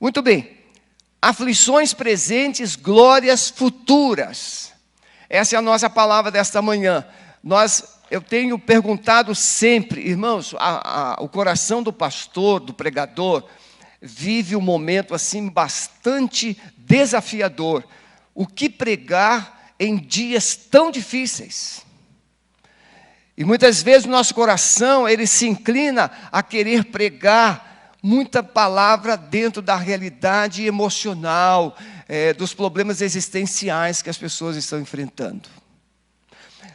Muito bem. Aflições presentes, glórias futuras. Essa é a nossa palavra desta manhã. Eu tenho perguntado sempre, irmãos, o coração do pastor, do pregador, vive um momento assim bastante desafiador. O que pregar em dias tão difíceis? E muitas vezes o nosso coração, ele se inclina a querer pregar muita palavra dentro da realidade emocional, dos problemas existenciais que as pessoas estão enfrentando.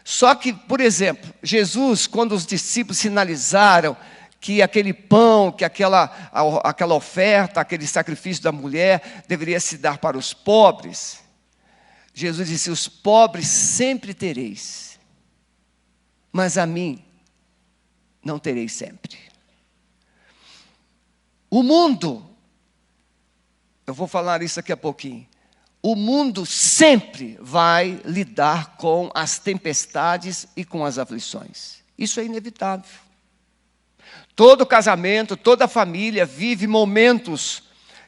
Só que, por exemplo, Jesus, quando os discípulos sinalizaram que aquele pão, que aquela oferta, aquele sacrifício da mulher deveria se dar para os pobres, Jesus disse: os pobres sempre tereis, mas a mim não tereis sempre. O mundo, eu vou falar isso daqui a pouquinho, o mundo sempre vai lidar com as tempestades e com as aflições. Isso é inevitável. Todo casamento, toda família vive momentos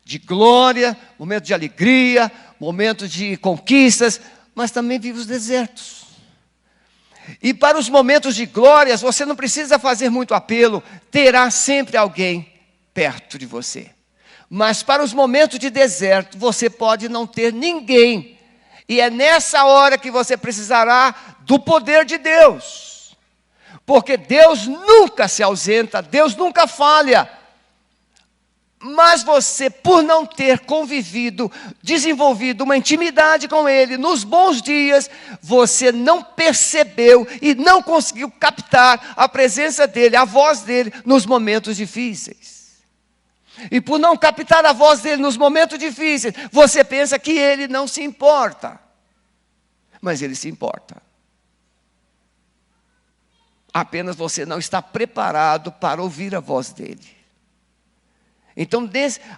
de glória, momentos de alegria, momentos de conquistas, mas também vive os desertos. E para os momentos de glórias, você não precisa fazer muito apelo, terá sempre alguém perto de você. Mas para os momentos de deserto, você pode não ter ninguém. E é nessa hora que você precisará do poder de Deus. Porque Deus nunca se ausenta, Deus nunca falha. Mas você, por não ter convivido, desenvolvido uma intimidade com Ele nos bons dias, você não percebeu e não conseguiu captar a presença dEle, a voz dEle nos momentos difíceis. E por não captar a voz dEle nos momentos difíceis, você pensa que Ele não se importa. Mas Ele se importa. Apenas você não está preparado para ouvir a voz dEle. Então,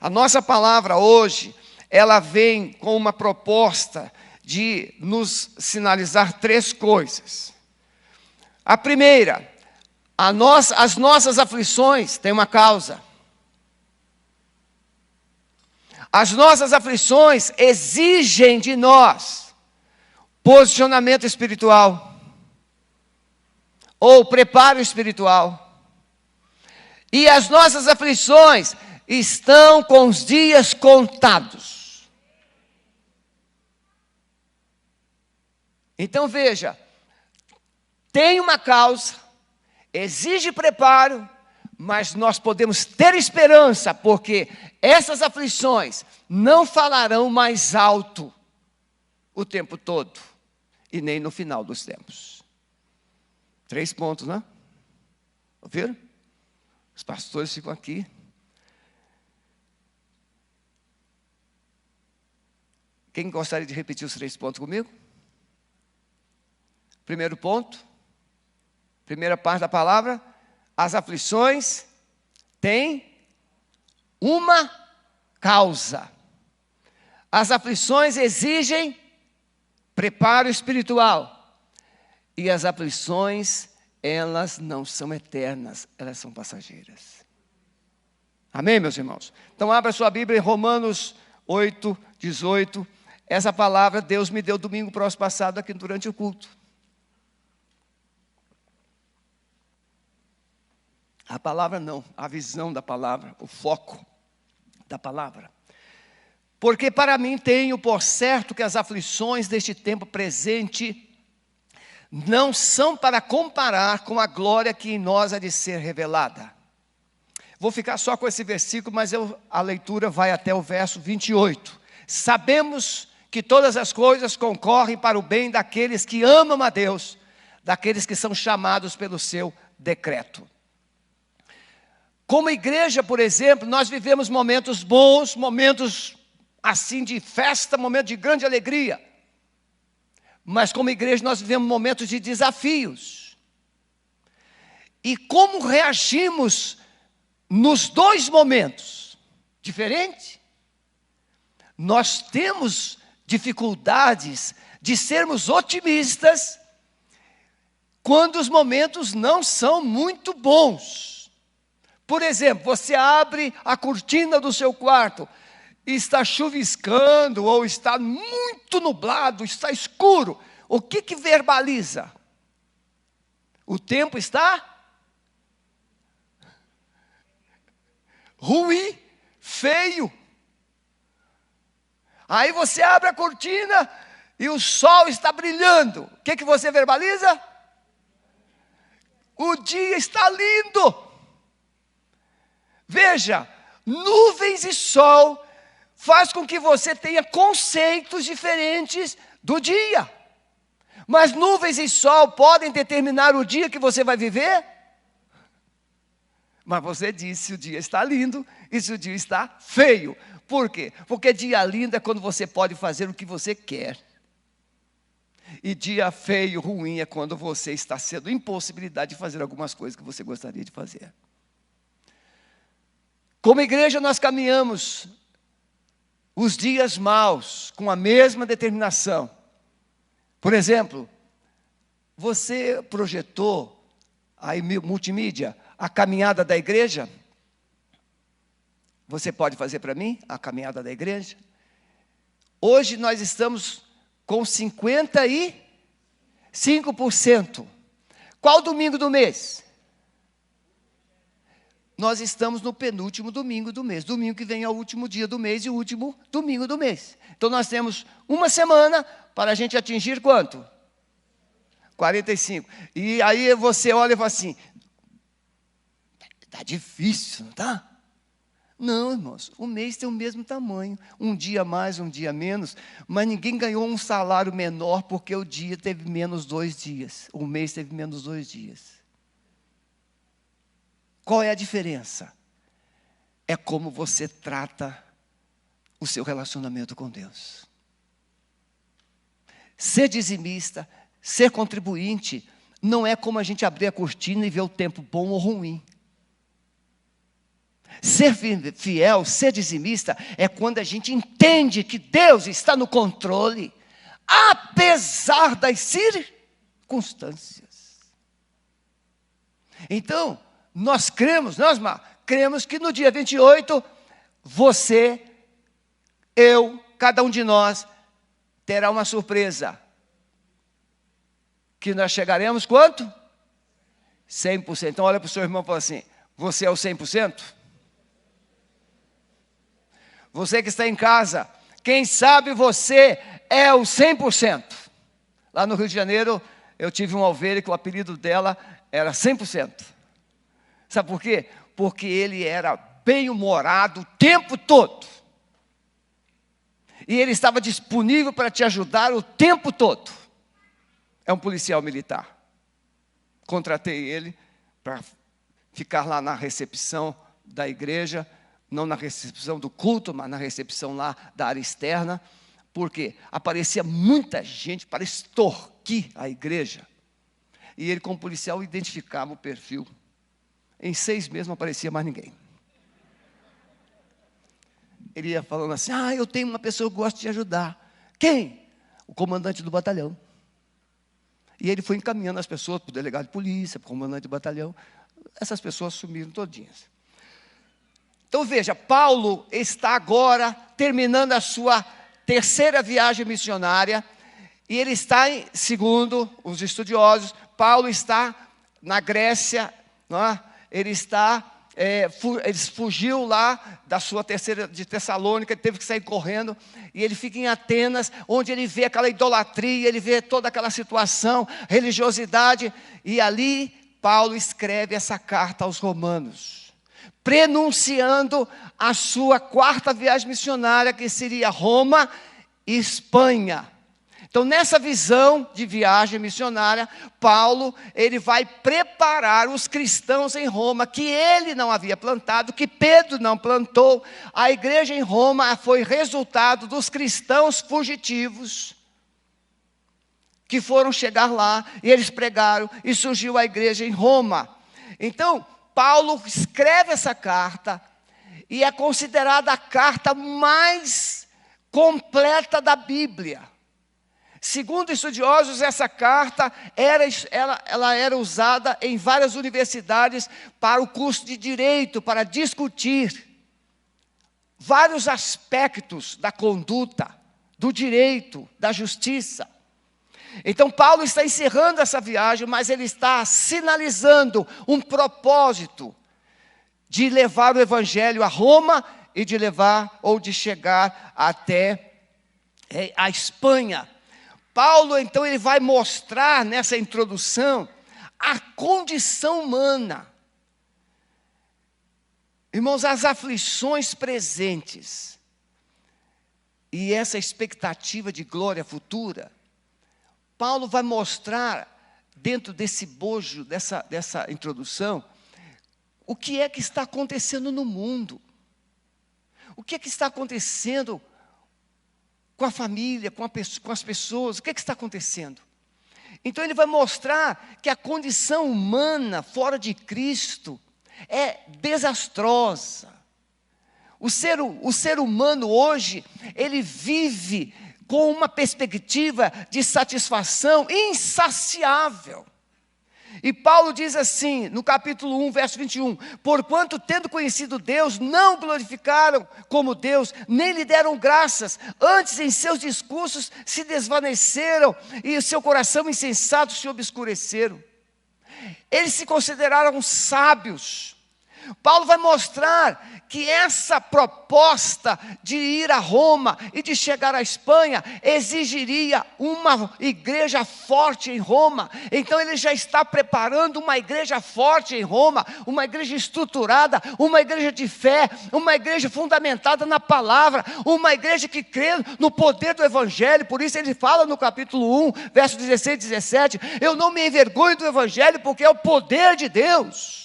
a nossa palavra hoje, ela vem com uma proposta de nos sinalizar três coisas. A primeira, as nossas aflições têm uma causa. As nossas aflições exigem de nós posicionamento espiritual, ou preparo espiritual. E as nossas aflições estão com os dias contados. Então veja, tem uma causa, exige preparo, mas nós podemos ter esperança, porque essas aflições não falarão mais alto o tempo todo, e nem no final dos tempos. 3 pontos, né? Ouviram? Os pastores ficam aqui. Quem gostaria de repetir os 3 pontos comigo? Primeiro ponto, primeira parte da palavra: as aflições têm uma causa. As aflições exigem preparo espiritual. E as aflições, elas não são eternas, elas são passageiras. Amém, meus irmãos? Então abra sua Bíblia em Romanos 8, 18. Essa palavra Deus me deu domingo próximo passado aqui durante o culto. A palavra não, a visão da palavra, o foco da palavra. Porque para mim tenho por certo que as aflições deste tempo presente não são para comparar com a glória que em nós há de ser revelada. Vou ficar só com esse versículo, mas a leitura vai até o verso 28. Sabemos que todas as coisas concorrem para o bem daqueles que amam a Deus, daqueles que são chamados pelo seu decreto. Como igreja, por exemplo, nós vivemos momentos bons, momentos assim de festa, momentos de grande alegria. Mas como igreja nós vivemos momentos de desafios. E como reagimos nos 2 momentos? Diferente? Nós temos dificuldades de sermos otimistas quando os momentos não são muito bons. Por exemplo, você abre a cortina do seu quarto está chuviscando, ou está muito nublado, está escuro, o que verbaliza? O tempo está ruim, feio. Aí você abre a cortina e o sol está brilhando. O que você verbaliza? O dia está lindo. Veja, nuvens e sol faz com que você tenha conceitos diferentes do dia. Mas nuvens e sol podem determinar o dia que você vai viver? Mas você disse se o dia está lindo e se o dia está feio. Por quê? Porque dia lindo é quando você pode fazer o que você quer. E dia feio, ruim, é quando você está sendo impossibilidade de fazer algumas coisas que você gostaria de fazer. Como igreja nós caminhamos os dias maus com a mesma determinação. Por exemplo, você projetou aí multimídia a caminhada da igreja? Você pode fazer para mim a caminhada da igreja? Hoje nós estamos com 55%. Qual domingo do mês? Nós estamos no penúltimo domingo do mês. Domingo que vem é o último dia do mês e o último domingo do mês. Então nós temos uma semana para a gente atingir quanto? 45. E aí você olha e fala assim, está difícil, não está? Não, irmãos, o mês tem o mesmo tamanho. Um dia mais, um dia menos. Mas ninguém ganhou um salário menor porque o dia teve menos 2 dias. O mês teve menos 2 dias. Qual é a diferença? É como você trata o seu relacionamento com Deus. Ser dizimista, ser contribuinte, não é como a gente abrir a cortina e ver o tempo bom ou ruim. Ser fiel, ser dizimista, é quando a gente entende que Deus está no controle, apesar das circunstâncias. Então, nós cremos que no dia 28, você, eu, cada um de nós, terá uma surpresa. Que nós chegaremos quanto? 100%. Então olha para o seu irmão e fala assim, você é o 100%? Você que está em casa, quem sabe você é o 100%. Lá no Rio de Janeiro, eu tive uma ovelha que o apelido dela era 100%. Sabe por quê? Porque ele era bem-humorado o tempo todo. E ele estava disponível para te ajudar o tempo todo. É um policial militar. Contratei ele para ficar lá na recepção da igreja, não na recepção do culto, mas na recepção lá da área externa, porque aparecia muita gente para extorquir a igreja. E ele, como policial, identificava o perfil. Em 6 meses não aparecia mais ninguém. Ele ia falando assim, eu tenho uma pessoa que gosta de ajudar. Quem? O comandante do batalhão. E ele foi encaminhando as pessoas para o delegado de polícia, para o comandante do batalhão. Essas pessoas sumiram todinhas. Então veja, Paulo está agora terminando a sua 3ª viagem missionária. E ele está, segundo os estudiosos, Paulo está na Grécia, não é? Ele fugiu lá da sua de Tessalônica, ele teve que sair correndo, e ele fica em Atenas, onde ele vê aquela idolatria, ele vê toda aquela situação, religiosidade, e ali Paulo escreve essa carta aos romanos, prenunciando a sua 4ª viagem missionária, que seria Roma e Espanha. Então, nessa visão de viagem missionária, Paulo, ele vai preparar os cristãos em Roma, que ele não havia plantado, que Pedro não plantou. A igreja em Roma foi resultado dos cristãos fugitivos, que foram chegar lá, e eles pregaram, e surgiu a igreja em Roma. Então, Paulo escreve essa carta, e é considerada a carta mais completa da Bíblia. Segundo estudiosos, essa carta ela era usada em várias universidades para o curso de direito, para discutir vários aspectos da conduta, do direito, da justiça. Então Paulo está encerrando essa viagem, mas ele está sinalizando um propósito de levar o evangelho a Roma e de levar ou de chegar até a Espanha. Paulo, então, ele vai mostrar nessa introdução a condição humana. Irmãos, as aflições presentes e essa expectativa de glória futura, Paulo vai mostrar, dentro desse bojo, dessa introdução, o que é que está acontecendo no mundo. O que é que está acontecendo com a família, com as pessoas, o que é que está acontecendo? Então ele vai mostrar que a condição humana fora de Cristo é desastrosa. O ser humano hoje, ele vive com uma perspectiva de satisfação insaciável. E Paulo diz assim, no capítulo 1, verso 21, porquanto tendo conhecido Deus, não glorificaram como Deus, nem lhe deram graças, antes em seus discursos se desvaneceram, e o seu coração insensato se obscureceram. Eles se consideraram sábios. Paulo vai mostrar que essa proposta de ir a Roma e de chegar à Espanha exigiria uma igreja forte em Roma. Então ele já está preparando uma igreja forte em Roma, uma igreja estruturada, uma igreja de fé, uma igreja fundamentada na palavra, uma igreja que crê no poder do evangelho. Por isso ele fala no capítulo 1, verso 16 e 17, eu não me envergonho do evangelho porque é o poder de Deus.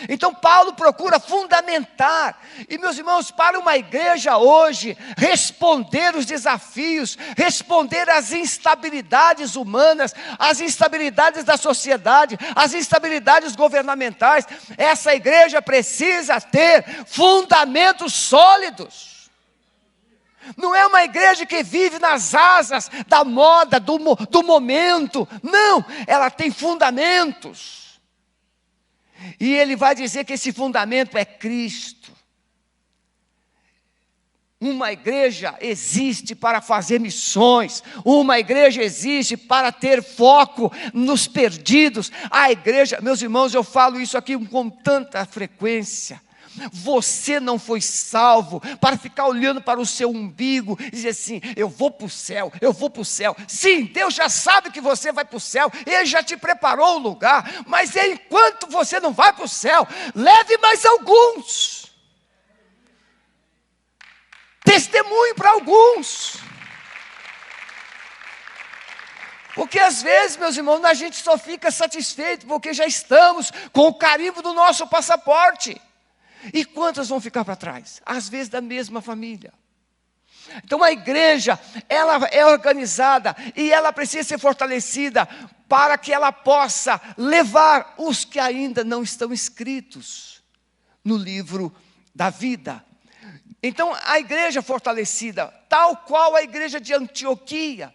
Então Paulo procura fundamentar, e meus irmãos, para uma igreja hoje, responder os desafios, responder às instabilidades humanas, às instabilidades da sociedade, às instabilidades governamentais, essa igreja precisa ter fundamentos sólidos. Não é uma igreja que vive nas asas da moda, do momento, não, ela tem fundamentos. E ele vai dizer que esse fundamento é Cristo. Uma igreja existe para fazer missões. Uma igreja existe para ter foco nos perdidos. A igreja, meus irmãos, eu falo isso aqui com tanta frequência. Você não foi salvo para ficar olhando para o seu umbigo e dizer assim, eu vou para o céu, eu vou para o céu. Sim, Deus já sabe que você vai para o céu, Ele já te preparou o lugar, mas enquanto você não vai para o céu, leve mais alguns. Testemunho para alguns. Porque às vezes, meus irmãos, a gente só fica satisfeito porque já estamos com o carimbo do nosso passaporte. E quantas vão ficar para trás? Às vezes da mesma família. Então a igreja, ela é organizada e ela precisa ser fortalecida para que ela possa levar os que ainda não estão inscritos no livro da vida. Então a igreja fortalecida, tal qual a igreja de Antioquia,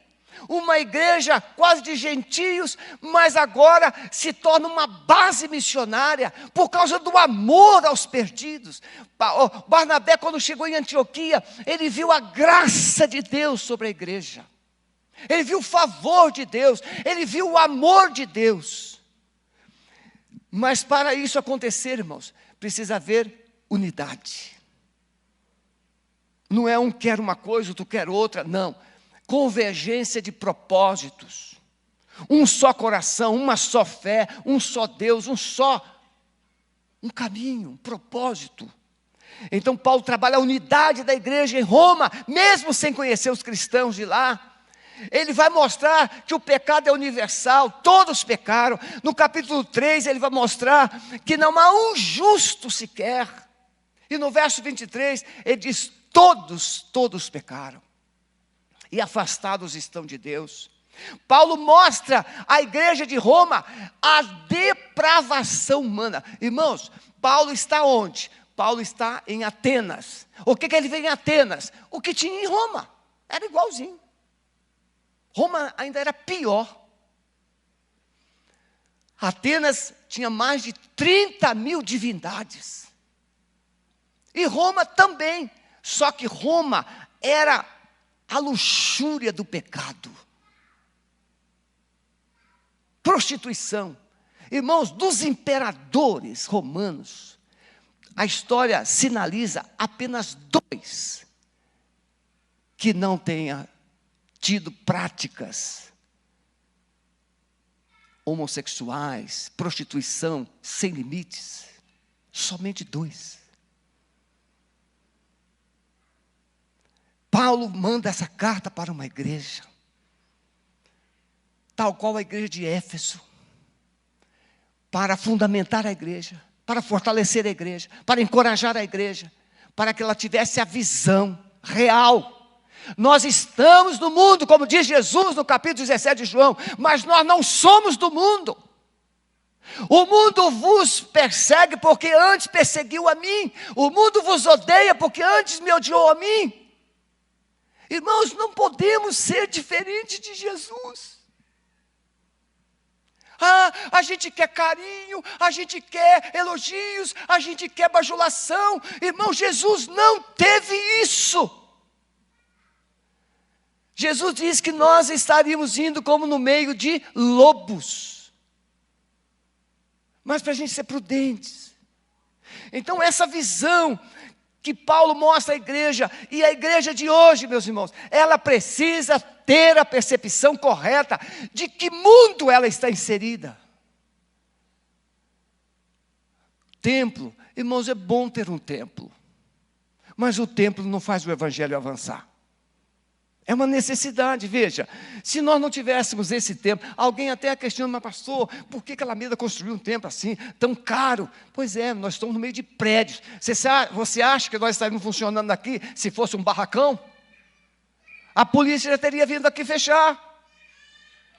uma igreja quase de gentios, mas agora se torna uma base missionária, por causa do amor aos perdidos. Barnabé, quando chegou em Antioquia, ele viu a graça de Deus sobre a igreja. Ele viu o favor de Deus, ele viu o amor de Deus. Mas para isso acontecer, irmãos, precisa haver unidade. Não é um quer uma coisa, outro quer outra, não. Convergência de propósitos, um só coração, uma só fé, um só Deus, um caminho, um propósito. Então Paulo trabalha a unidade da igreja em Roma, mesmo sem conhecer os cristãos de lá. Ele vai mostrar que o pecado é universal, todos pecaram. No capítulo 3 ele vai mostrar que não há um justo sequer. E no verso 23 ele diz, todos pecaram. E afastados estão de Deus. Paulo mostra à igreja de Roma a depravação humana. Irmãos, Paulo está onde? Paulo está em Atenas. O que ele vê em Atenas? O que tinha em Roma. Era igualzinho. Roma ainda era pior. Atenas tinha mais de 30.000 divindades. E Roma também. Só que Roma era a luxúria do pecado. Prostituição. Irmãos, dos imperadores romanos, a história sinaliza apenas 2 que não tenha tido práticas homossexuais, prostituição sem limites. Somente 2. Paulo manda essa carta para uma igreja, tal qual a igreja de Éfeso, para fundamentar a igreja, para fortalecer a igreja, para encorajar a igreja, para que ela tivesse a visão real. Nós estamos no mundo, como diz Jesus no capítulo 17 de João, mas nós não somos do mundo. O mundo vos persegue porque antes perseguiu a mim. O mundo vos odeia porque antes me odiou a mim. Irmãos, não podemos ser diferentes de Jesus. A gente quer carinho, a gente quer elogios, a gente quer bajulação. Irmão, Jesus não teve isso. Jesus disse que nós estaríamos indo como no meio de lobos. Mas para a gente ser prudentes. Então essa visão que Paulo mostra à igreja, e a igreja de hoje, meus irmãos, ela precisa ter a percepção correta de que mundo ela está inserida. Templo, irmãos, é bom ter um templo, mas o templo não faz o evangelho avançar. É uma necessidade, veja, se nós não tivéssemos esse templo, alguém até questiona, mas pastor, por que Alameda construiu um templo assim, tão caro? Pois é, nós estamos no meio de prédios. Você acha que nós estaríamos funcionando aqui se fosse um barracão? A polícia já teria vindo aqui fechar.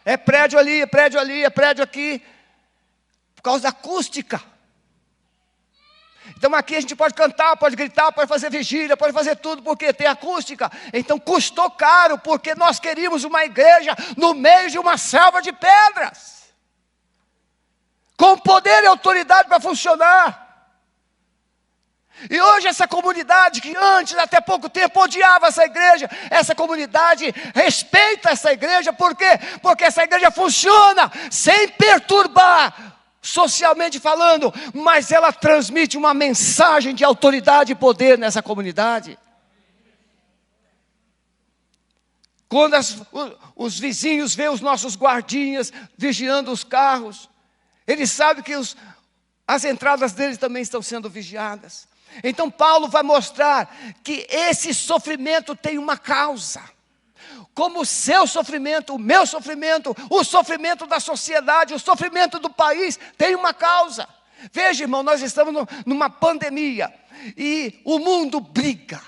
É prédio ali, é prédio ali, é prédio aqui, por causa da acústica. Então aqui a gente pode cantar, pode gritar, pode fazer vigília, pode fazer tudo, porque tem acústica. Então custou caro, porque nós queríamos uma igreja no meio de uma selva de pedras, com poder e autoridade para funcionar. E hoje essa comunidade, que antes, até pouco tempo, odiava essa comunidade respeita essa igreja. Por quê? Porque essa igreja funciona sem perturbar, socialmente falando, mas ela transmite uma mensagem de autoridade e poder nessa comunidade. Quando os vizinhos veem os nossos guardinhas vigiando os carros, eles sabem que as entradas deles também estão sendo vigiadas. Então Paulo vai mostrar que esse sofrimento tem uma causa. Como o seu sofrimento, o meu sofrimento, o sofrimento da sociedade, o sofrimento do país tem uma causa. Veja, irmão, nós estamos numa pandemia e o mundo briga,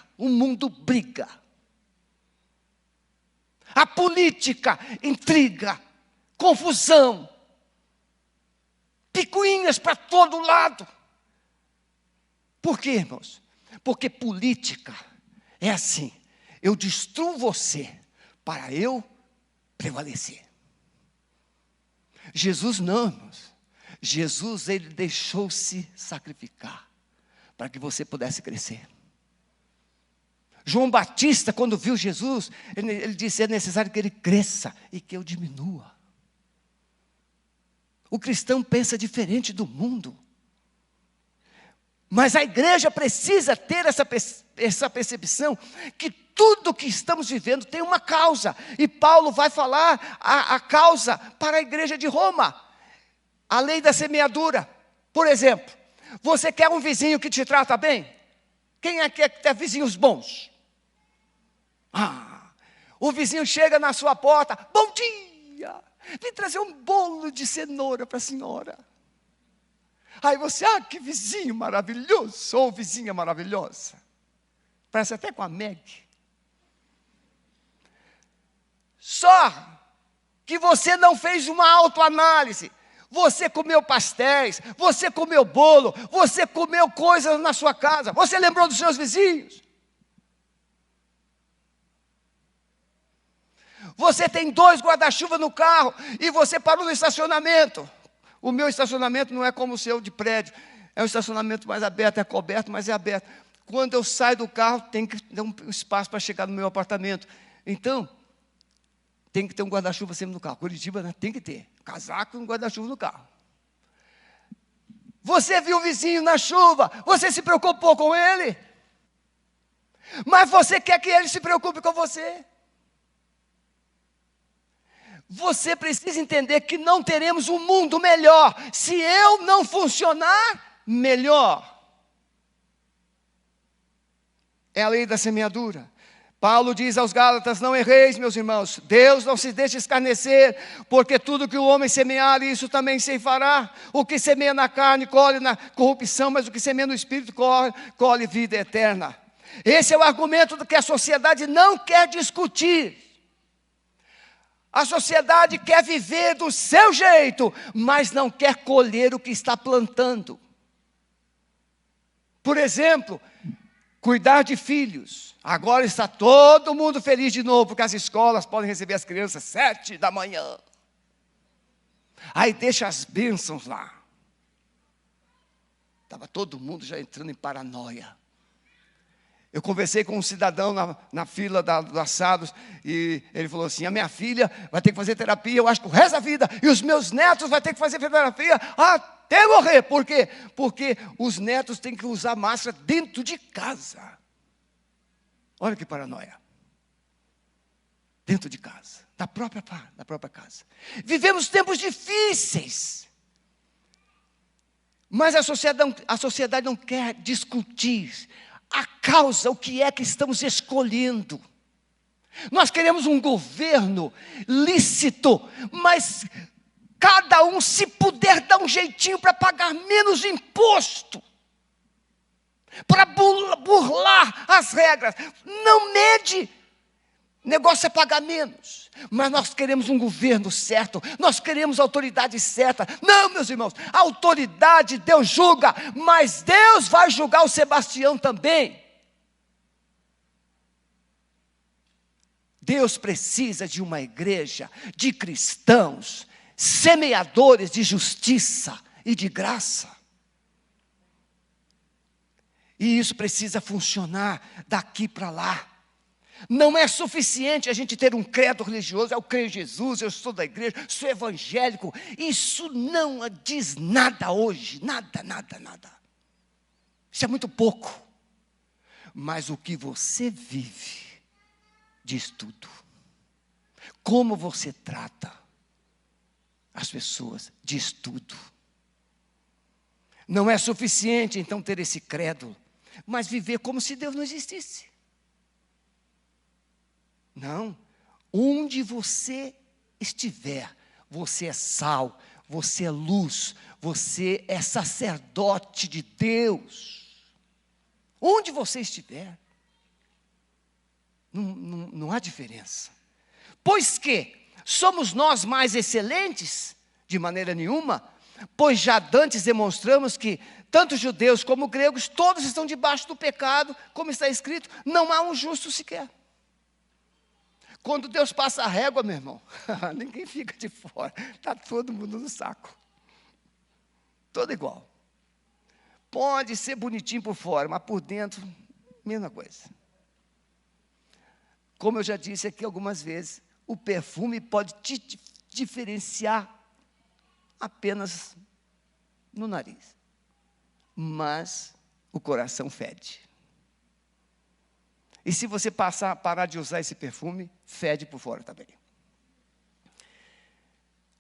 A política intriga, confusão, picuinhas para todo lado. Por quê, irmãos? Porque política é assim, eu destruo você para eu prevalecer. Jesus não, irmãos. Jesus, ele deixou-se sacrificar para que você pudesse crescer. João Batista, quando viu Jesus, ele disse, é necessário que ele cresça e que eu diminua. O cristão pensa diferente do mundo. Mas a igreja precisa ter essa percepção que tudo que estamos vivendo tem uma causa. E Paulo vai falar a causa para a igreja de Roma. A lei da semeadura. Por exemplo, você quer um vizinho que te trata bem? Quem é que quer ter vizinhos bons? O vizinho chega na sua porta, bom dia, vim trazer um bolo de cenoura para a senhora. Aí você, que vizinho maravilhoso, ou vizinha maravilhosa. Parece até com a Meg. Só que você não fez uma autoanálise. Você comeu pastéis, você comeu bolo, você comeu coisas na sua casa. Você lembrou dos seus vizinhos? Você tem 2 guarda-chuva no carro e você parou no estacionamento. O meu estacionamento não é como o seu de prédio. É um estacionamento mais aberto, é coberto, mas é aberto. quando eu saio do carro, tem que ter um espaço para chegar no meu apartamento. Então, tem que ter um guarda-chuva sempre no carro. Curitiba, né? Tem que ter casaco e um guarda-chuva no carro. Você viu o vizinho na chuva, você se preocupou com ele, mas você quer que ele se preocupe com você. Você precisa entender que não teremos um mundo melhor se eu não funcionar melhor. É a lei da semeadura. Paulo diz aos Gálatas: não erreis, meus irmãos, Deus não se deixa escarnecer, porque tudo que o homem semear, isso também ceifará. O que semeia na carne, colhe na corrupção, mas o que semeia no Espírito, colhe vida eterna. Esse é o argumento do que a sociedade não quer discutir. A sociedade quer viver do seu jeito, mas não quer colher o que está plantando. Por exemplo, cuidar de filhos. Agora está todo mundo feliz de novo, porque as escolas podem receber as crianças 7 da manhã. Aí deixa as bênçãos lá. Estava todo mundo já entrando em paranoia. Eu conversei com um cidadão na fila dos assados, e ele falou assim: a minha filha vai ter que fazer terapia, eu acho que o resto da vida, e os meus netos vão ter que fazer terapia até morrer. Por quê? Porque os netos têm que usar máscara dentro de casa. Olha que paranoia. Dentro de casa, da própria casa. Vivemos tempos difíceis, mas a sociedade não quer discutir a causa, o que é que estamos escolhendo. Nós queremos um governo lícito, mas cada um, se puder, dar um jeitinho para pagar menos imposto, para burlar as regras. Não mede, negócio é pagar menos. Mas nós queremos um governo certo, nós queremos autoridade certa. Não, meus irmãos, a autoridade Deus julga, mas Deus vai julgar o Sebastião também. Deus precisa de uma igreja de cristãos, semeadores de justiça e de graça. E isso precisa funcionar daqui para lá. Não é suficiente a gente ter um credo religioso: eu creio em Jesus, eu sou da igreja, sou evangélico. Isso não diz nada hoje, nada. Isso é muito pouco. Mas o que você vive diz tudo. Como você trata as pessoas diz tudo. Não é suficiente então ter esse credo, mas viver como se Deus não existisse. Não, onde você estiver, você é sal, você é luz, você é sacerdote de Deus. Onde você estiver, não há diferença. Pois que somos nós mais excelentes? De maneira nenhuma, pois já dantes demonstramos que tanto judeus como gregos, todos estão debaixo do pecado, como está escrito: não há um justo sequer. Quando Deus passa a régua, meu irmão, ninguém fica de fora, está todo mundo no saco, todo igual. Pode ser bonitinho por fora, mas por dentro, mesma coisa. Como eu já disse aqui algumas vezes, o perfume pode te diferenciar apenas no nariz, mas o coração fede. E se você parar de usar esse perfume, fede por fora também.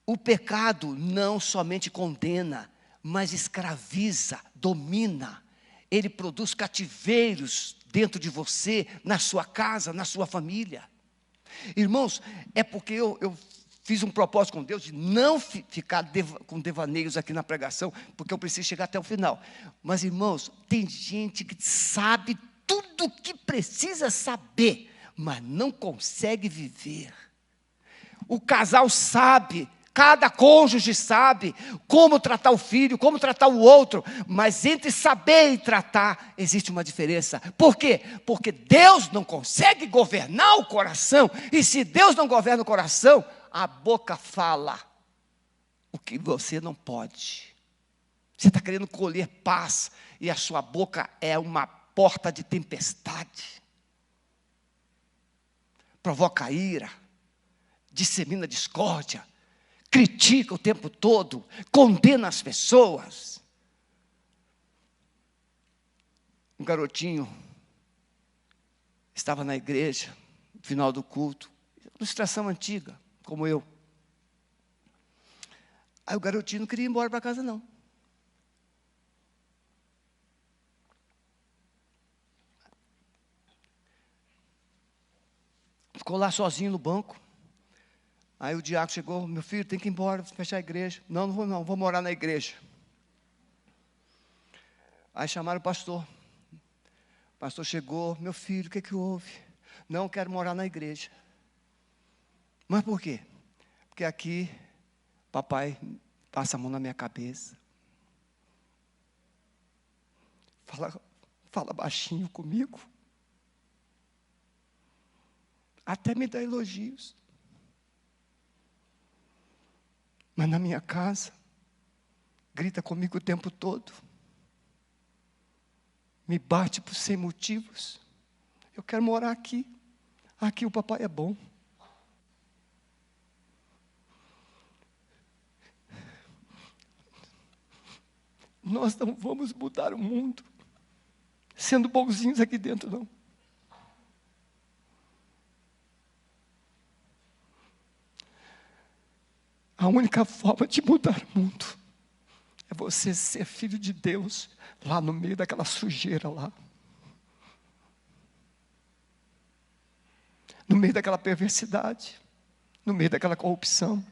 O pecado não somente condena, mas escraviza, domina. Ele produz cativeiros dentro de você, na sua casa, na sua família. Irmãos, é porque eu fiz um propósito com Deus de não ficar com devaneios aqui na pregação, porque eu preciso chegar até o final. Mas, irmãos, tem gente que sabe tudo o que precisa saber, mas não consegue viver. O casal sabe, cada cônjuge sabe como tratar o filho, como tratar o outro, mas entre saber e tratar existe uma diferença. Por quê? Porque Deus não consegue governar o coração, e se Deus não governa o coração, a boca fala o que você não pode. Você está querendo colher paz, e a sua boca é uma porta de tempestade, provoca ira, dissemina discórdia, critica o tempo todo, condena as pessoas. Um garotinho estava na igreja, no final do culto, ilustração antiga, como eu. Aí o garotinho não queria ir embora para casa, não. Ficou lá sozinho no banco. Aí o diácono chegou: meu filho, tem que ir embora, fechar a igreja. Não, não vou não, vou morar na igreja. Aí chamaram o pastor. O pastor chegou: meu filho, o que houve? Não, quero morar na igreja. Mas por quê? Porque aqui, papai passa a mão na minha cabeça. Fala baixinho comigo. Até me dá elogios. Mas na minha casa, grita comigo o tempo todo. Me bate por sem motivos. Eu quero morar aqui. Aqui o papai é bom. Nós não vamos mudar o mundo sendo bonzinhos aqui dentro, não. A única forma de mudar o mundo é você ser filho de Deus lá no meio daquela sujeira lá. No meio daquela perversidade, no meio daquela corrupção.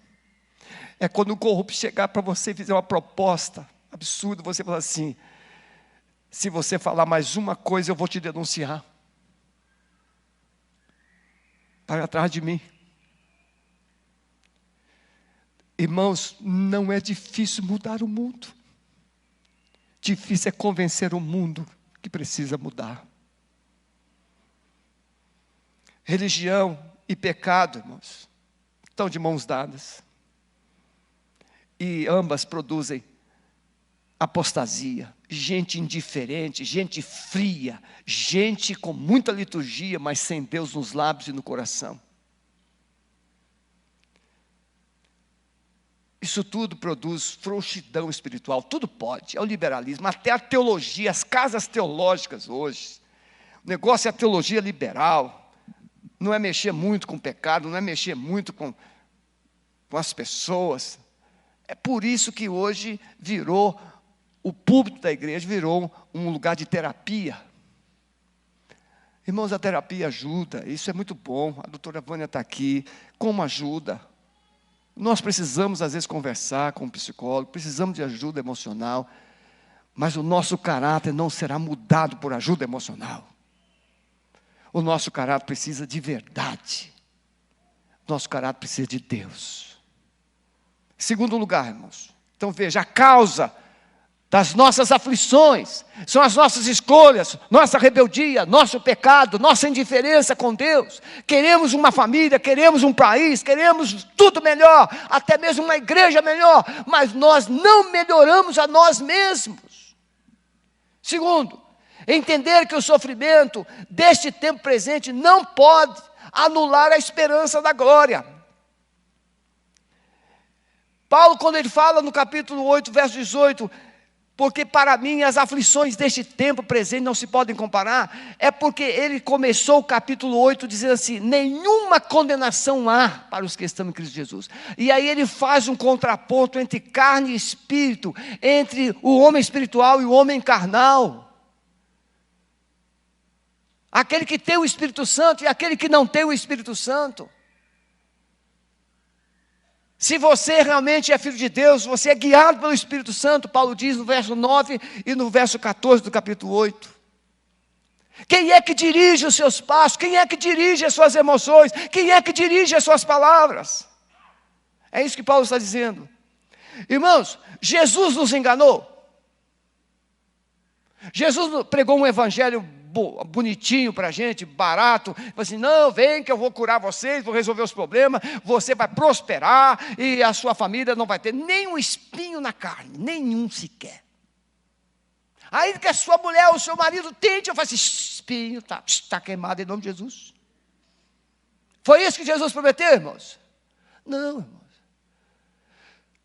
É quando o corrupto chegar para você e fizer uma proposta absurda, você fala assim: se você falar mais uma coisa, eu vou te denunciar. Para atrás de mim. Irmãos, não é difícil mudar o mundo. Difícil é convencer o mundo que precisa mudar. Religião e pecado, irmãos, estão de mãos dadas. E ambas produzem apostasia, gente indiferente, gente fria, gente com muita liturgia, mas sem Deus nos lábios e no coração. Isso tudo produz frouxidão espiritual, tudo pode, é o liberalismo, até a teologia, as casas teológicas hoje. O negócio é a teologia liberal, não é mexer muito com o pecado, não é mexer muito com as pessoas. É por isso que hoje virou, o púlpito da igreja virou um lugar de terapia. Irmãos, a terapia ajuda, isso é muito bom, a doutora Vânia está aqui, como ajuda? Nós precisamos, às vezes, conversar com um psicólogo, precisamos de ajuda emocional, mas o nosso caráter não será mudado por ajuda emocional. O nosso caráter precisa de verdade. Nosso caráter precisa de Deus. Segundo lugar, irmãos, então veja, a causa das nossas aflições são as nossas escolhas, nossa rebeldia, nosso pecado, nossa indiferença com Deus. Queremos uma família, queremos um país, queremos tudo melhor, até mesmo uma igreja melhor, mas nós não melhoramos a nós mesmos. Segundo, entender que o sofrimento deste tempo presente não pode anular a esperança da glória. Paulo, quando ele fala no capítulo 8, verso 18, porque para mim as aflições deste tempo presente não se podem comparar, é porque ele começou o capítulo 8 dizendo assim: nenhuma condenação há para os que estão em Cristo Jesus. E aí ele faz um contraponto entre carne e espírito, entre o homem espiritual e o homem carnal. Aquele que tem o Espírito Santo e aquele que não tem o Espírito Santo. Se você realmente é filho de Deus, você é guiado pelo Espírito Santo, Paulo diz no verso 9 e no verso 14 do capítulo 8. Quem é que dirige os seus passos? Quem é que dirige as suas emoções? Quem é que dirige as suas palavras? É isso que Paulo está dizendo. Irmãos, Jesus nos enganou. Jesus pregou um evangelho bonitinho para a gente, barato, falou assim: não, vem que eu vou curar vocês, vou resolver os problemas, você vai prosperar e a sua família não vai ter nem um espinho na carne, nenhum sequer. Ainda que a sua mulher ou o seu marido tente, eu falo assim, espinho, está queimado em nome de Jesus. Foi isso que Jesus prometeu, irmãos? Não, irmãos.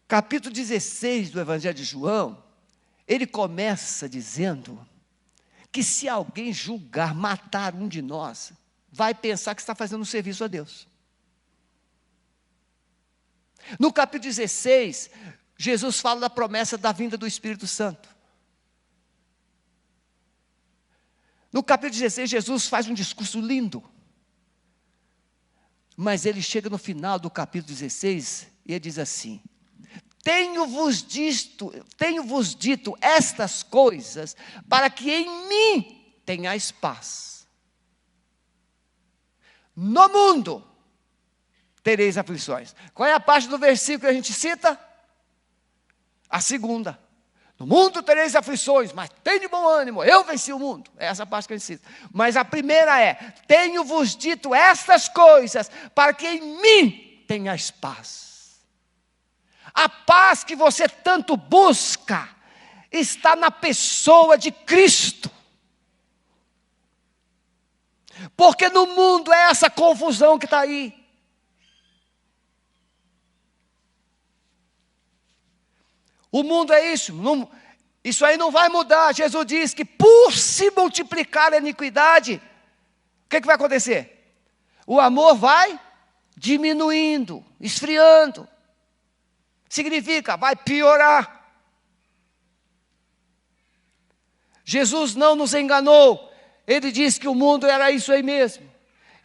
Capítulo 16 do Evangelho de João, ele começa dizendo que se alguém julgar matar um de nós, vai pensar que está fazendo um serviço a Deus. No capítulo 16, Jesus fala da promessa da vinda do Espírito Santo. No capítulo 16, Jesus faz um discurso lindo. Mas ele chega no final do capítulo 16 e ele diz assim: Tenho-vos dito estas coisas, para que em mim tenhais paz. No mundo tereis aflições. Qual é a parte do versículo que a gente cita? A segunda. No mundo tereis aflições, mas tenha bom ânimo, eu venci o mundo. É essa parte que a gente cita. Mas a primeira é: tenho-vos dito estas coisas, para que em mim tenhais paz. A paz que você tanto busca está na pessoa de Cristo. Porque no mundo é essa confusão que está aí. O mundo é isso. Isso aí não vai mudar. Jesus diz que por se multiplicar a iniquidade, o que vai acontecer? O amor vai diminuindo, esfriando. Significa, vai piorar. Jesus não nos enganou. Ele disse que o mundo era isso aí mesmo.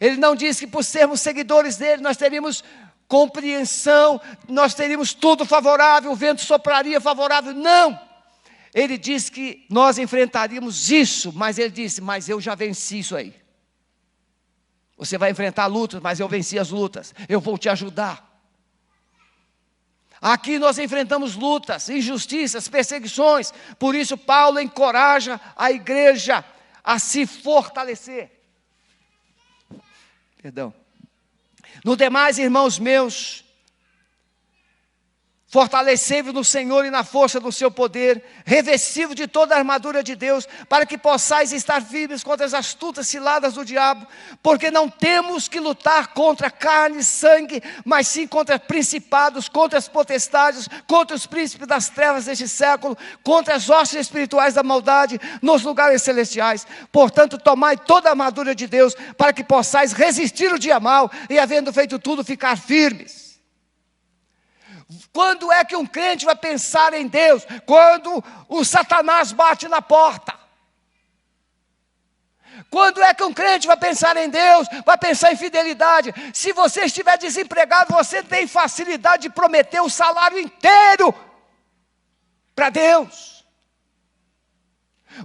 Ele não disse que por sermos seguidores dele, nós teríamos compreensão, nós teríamos tudo favorável, o vento sopraria favorável. Não! Ele disse que nós enfrentaríamos isso, mas ele disse, mas eu já venci isso aí. Você vai enfrentar lutas, mas eu venci as lutas. Eu vou te ajudar. Aqui nós enfrentamos lutas, injustiças, perseguições. Por isso Paulo encoraja a igreja a se fortalecer. Perdão. No demais, irmãos meus, fortalecei-vos no Senhor e na força do seu poder, revesti-vos de toda a armadura de Deus, para que possais estar firmes contra as astutas ciladas do diabo, porque não temos que lutar contra carne e sangue, mas sim contra principados, contra as potestades, contra os príncipes das trevas deste século, contra as hostes espirituais da maldade nos lugares celestiais. Portanto, tomai toda a armadura de Deus, para que possais resistir o dia mau, e havendo feito tudo, ficar firmes. Quando é que um crente vai pensar em Deus? Quando o Satanás bate na porta. Quando é que um crente vai pensar em Deus? Vai pensar em fidelidade. Se você estiver desempregado, você tem facilidade de prometer o salário inteiro para Deus.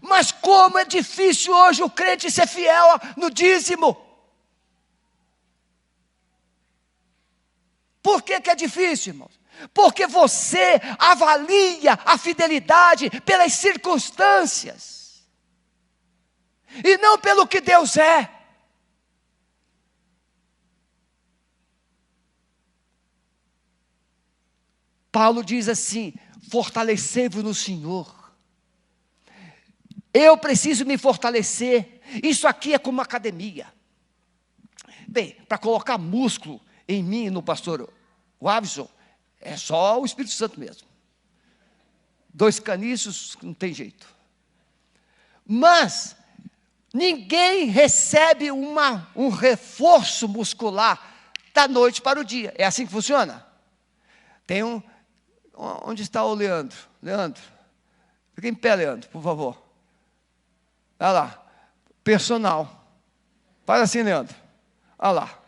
Mas como é difícil hoje o crente ser fiel no dízimo. Por que é difícil, irmãos? Porque você avalia a fidelidade pelas circunstâncias e não pelo que Deus é. Paulo diz assim: fortalecei-vos no Senhor. Eu preciso me fortalecer. Isso aqui é como uma academia. Bem, para colocar músculo em mim e no pastor Wavison, é só o Espírito Santo mesmo. 2 caniços, não tem jeito. Mas ninguém recebe um reforço muscular da noite para o dia. É assim que funciona? Tem um... Onde está o Leandro? Leandro, fica em pé, Leandro, por favor. Olha lá, personal. Faz assim, Leandro. Olha lá.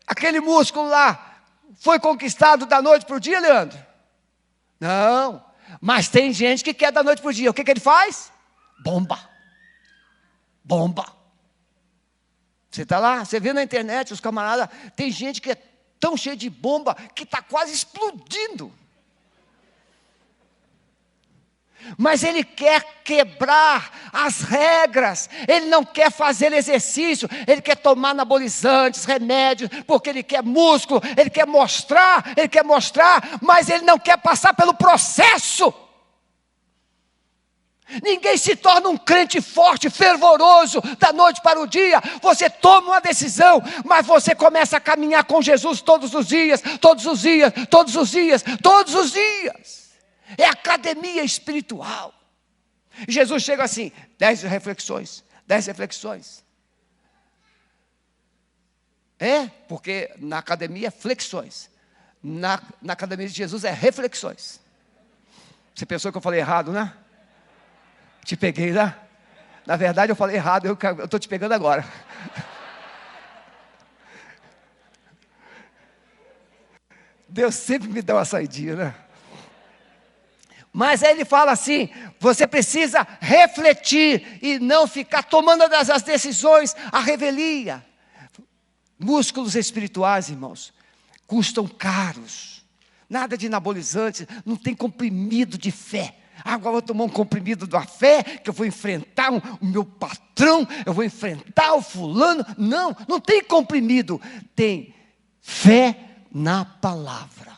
Aquele músculo lá, foi conquistado da noite para o dia, Leandro? Não, mas tem gente que quer da noite para o dia. O que ele faz? Bomba. Você está lá, você vê na internet, os camaradas, tem gente que é tão cheia de bomba, que está quase explodindo. Mas ele quer quebrar as regras, ele não quer fazer exercício, ele quer tomar anabolizantes, remédios, porque ele quer músculo, ele quer mostrar,,, mas ele não quer passar pelo processo. Ninguém se torna um crente forte, fervoroso, da noite para o dia. Você toma uma decisão, mas você começa a caminhar com Jesus todos os dias, todos os dias, todos os dias, todos os dias. É academia espiritual. Jesus chega assim, 10 reflexões, 10 reflexões. Porque na academia é flexões. Na academia de Jesus é reflexões. Você pensou que eu falei errado, né? Te peguei, né? Na verdade eu falei errado, eu estou te pegando agora. Deus sempre me dá uma saidinha, né? Mas aí ele fala assim, você precisa refletir e não ficar tomando as decisões, a revelia. Músculos espirituais, irmãos, custam caros. Nada de anabolizante, não tem comprimido de fé. Agora eu vou tomar um comprimido da fé, que eu vou enfrentar o meu patrão, eu vou enfrentar o fulano. Não, não tem comprimido. Tem fé na palavra.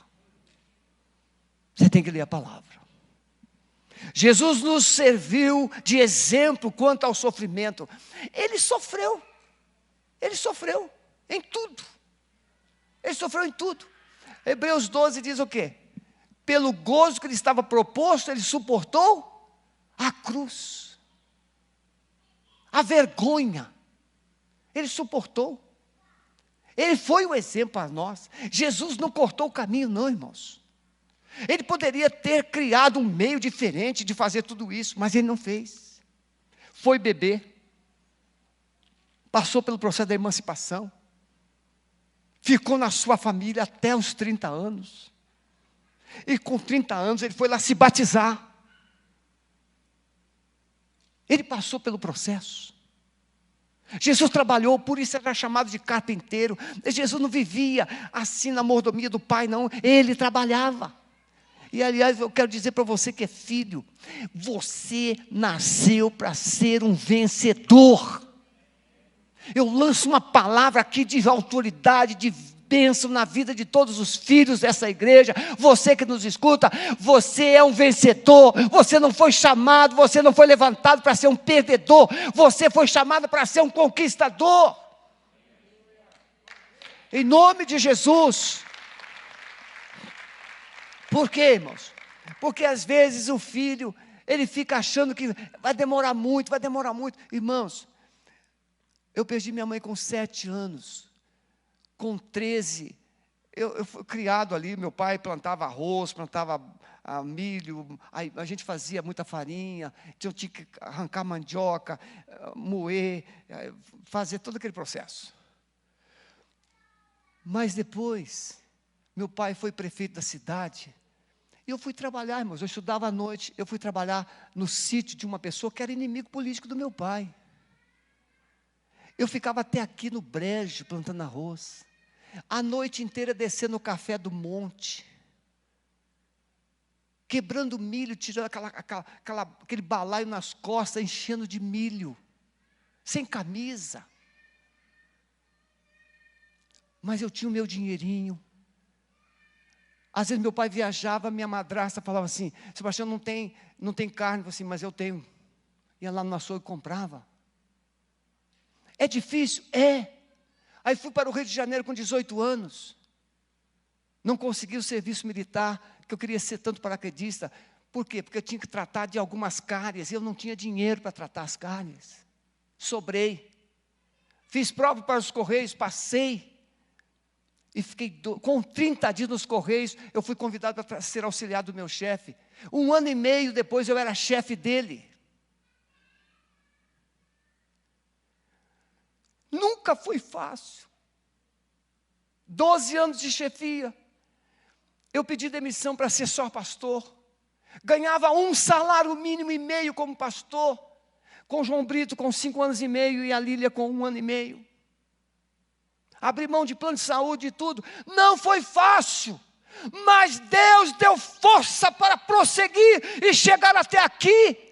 Você tem que ler a palavra. Jesus nos serviu de exemplo quanto ao sofrimento. Ele sofreu em tudo. Ele sofreu em tudo. Hebreus 12 diz o quê? Pelo gozo que lhe estava proposto, ele suportou a cruz, a vergonha. Ele suportou. Ele foi o exemplo para nós. Jesus não cortou o caminho, não, irmãos. Ele poderia ter criado um meio diferente de fazer tudo isso, mas ele não fez. Foi beber, passou pelo processo da emancipação, ficou na sua família até os 30 anos. E com 30 anos ele foi lá se batizar. Ele passou pelo processo. Jesus trabalhou, por isso era chamado de carpinteiro. Jesus não vivia assim na mordomia do Pai, não. Ele trabalhava. E aliás, eu quero dizer para você que é filho, você nasceu para ser um vencedor. Eu lanço uma palavra aqui de autoridade, de bênção na vida de todos os filhos dessa igreja. Você que nos escuta, você é um vencedor. Você não foi chamado, você não foi levantado para ser um perdedor. Você foi chamado para ser um conquistador. Em nome de Jesus. Por quê, irmãos? Porque às vezes o filho, ele fica achando que vai demorar muito, vai demorar muito. Irmãos, eu perdi minha mãe com 7 anos. Com 13, eu fui criado ali, meu pai plantava arroz, plantava milho, aí a gente fazia muita farinha, então eu tinha que arrancar mandioca, moer, fazer todo aquele processo. Mas depois, meu pai foi prefeito da cidade, e eu fui trabalhar, irmãos, eu estudava à noite, eu fui trabalhar no sítio de uma pessoa que era inimigo político do meu pai. Eu ficava até aqui no brejo, plantando arroz, a noite inteira descendo o café do monte, quebrando milho, tirando aquele balaio nas costas, enchendo de milho, sem camisa. Mas eu tinha o meu dinheirinho. Às vezes meu pai viajava, minha madrasta falava assim, Sebastião, não tem carne. Eu falei assim, mas eu tenho. Ia lá no açougue e comprava. É difícil? É. Aí fui para o Rio de Janeiro com 18 anos. Não consegui o serviço militar, que eu queria ser tanto paraquedista. Por quê? Porque eu tinha que tratar de algumas cáries, e eu não tinha dinheiro para tratar as cáries. Sobrei. Fiz prova para os Correios, passei. E fiquei com 30 dias nos Correios, eu fui convidado para ser auxiliar do meu chefe. 1 ano e meio depois eu era chefe dele. Nunca foi fácil. 12 anos de chefia. Eu pedi demissão para ser só pastor. Ganhava 1 salário mínimo e meio como pastor. Com João Brito com 5 anos e meio e a Lília com 1 ano e meio. Abri mão de plano de saúde e tudo. Não foi fácil. Mas Deus deu força para prosseguir e chegar até aqui.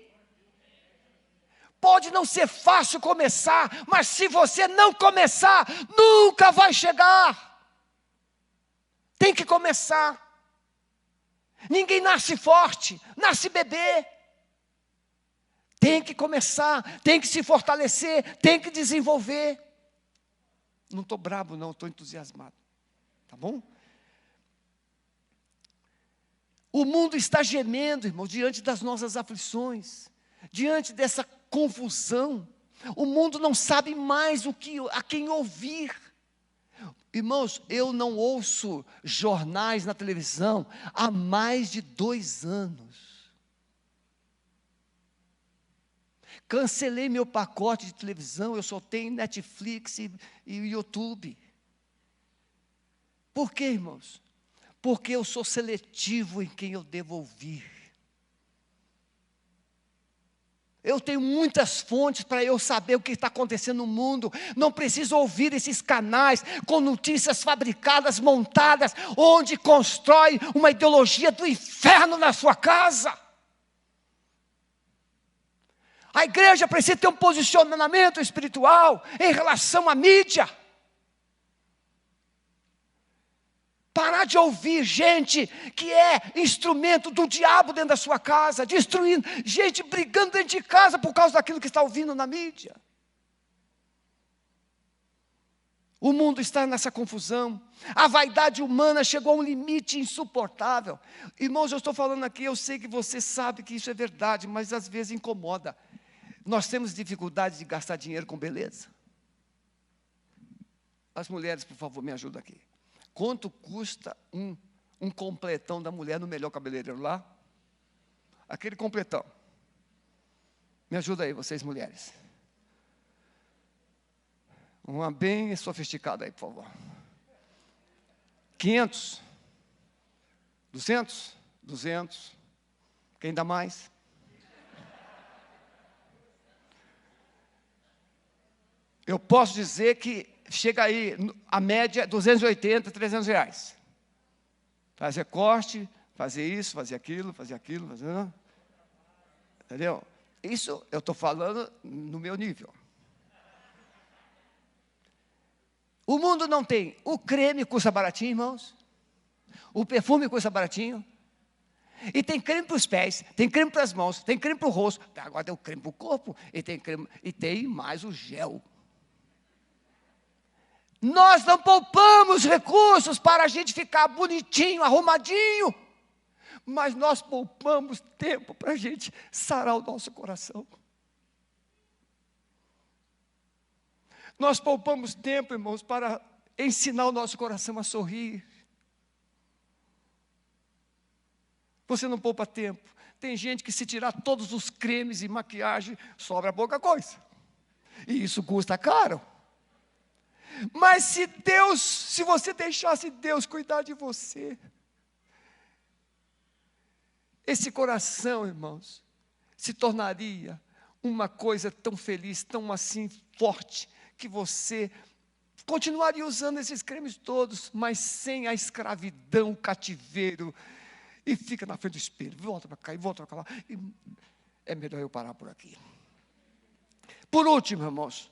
Pode não ser fácil começar, mas se você não começar, nunca vai chegar. Tem que começar. Ninguém nasce forte, nasce bebê. Tem que começar, tem que se fortalecer, tem que desenvolver. Não estou brabo não, estou entusiasmado. Tá bom? O mundo está gemendo, irmão, diante das nossas aflições, diante dessa confusão. O mundo não sabe mais a quem ouvir. Irmãos, eu não ouço jornais na televisão há mais de 2 anos. Cancelei meu pacote de televisão, eu só tenho Netflix e YouTube. Por quê, irmãos? Porque eu sou seletivo em quem eu devo ouvir. Eu tenho muitas fontes para eu saber o que está acontecendo no mundo. Não preciso ouvir esses canais com notícias fabricadas, montadas, onde constrói uma ideologia do inferno na sua casa. A igreja precisa ter um posicionamento espiritual em relação à mídia. Parar de ouvir gente que é instrumento do diabo dentro da sua casa, destruindo, gente brigando dentro de casa por causa daquilo que está ouvindo na mídia. O mundo está nessa confusão, a vaidade humana chegou a um limite insuportável. Irmãos, eu estou falando aqui, eu sei que você sabe que isso é verdade, mas às vezes incomoda. Nós temos dificuldade de gastar dinheiro com beleza. As mulheres, por favor, me ajudam aqui. Quanto custa um completão da mulher no melhor cabeleireiro lá? Aquele completão. Me ajuda aí, vocês mulheres. Uma bem sofisticada aí, por favor. 500? 200? 200? Quem dá mais? Eu posso dizer que chega aí, a média, 280, 300 reais. Fazer corte, fazer isso, fazer aquilo, fazer... Entendeu? Isso eu estou falando no meu nível. O mundo não tem. O creme custa baratinho, irmãos. O perfume custa baratinho. E tem creme para os pés, tem creme para as mãos, tem creme para o rosto. Agora tem o creme para o corpo e tem mais o gel. Nós não poupamos recursos para a gente ficar bonitinho, arrumadinho, mas nós poupamos tempo para a gente sarar o nosso coração. Nós poupamos tempo, irmãos, para ensinar o nosso coração a sorrir. Você não poupa tempo. Tem gente que se tirar todos os cremes e maquiagem, sobra pouca coisa. E isso custa caro. Mas se você deixasse Deus cuidar de você, esse coração, irmãos, se tornaria uma coisa tão feliz, tão assim forte, que você continuaria usando esses cremes todos, mas sem a escravidão, o cativeiro, e fica na frente do espelho, volta para cá e volta para lá. E é melhor eu parar por aqui. Por último, irmãos,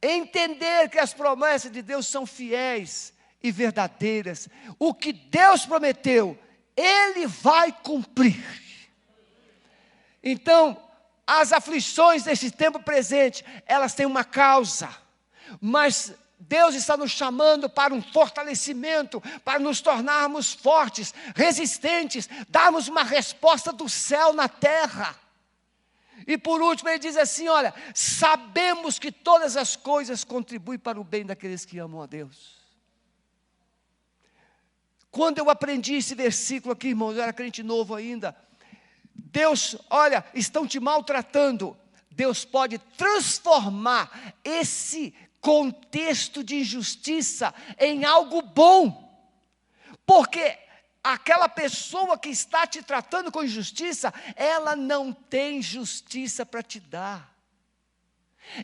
entender que as promessas de Deus são fiéis e verdadeiras. O que Deus prometeu, Ele vai cumprir. Então, as aflições desse tempo presente, elas têm uma causa, mas Deus está nos chamando para um fortalecimento, para nos tornarmos fortes, resistentes, darmos uma resposta do céu na terra. E por último ele diz assim, olha, sabemos que todas as coisas contribuem para o bem daqueles que amam a Deus. Quando eu aprendi esse versículo aqui, irmãos, eu era crente novo ainda. Deus, olha, estão te maltratando. Deus pode transformar esse contexto de injustiça em algo bom. Porque aquela pessoa que está te tratando com injustiça, ela não tem justiça para te dar.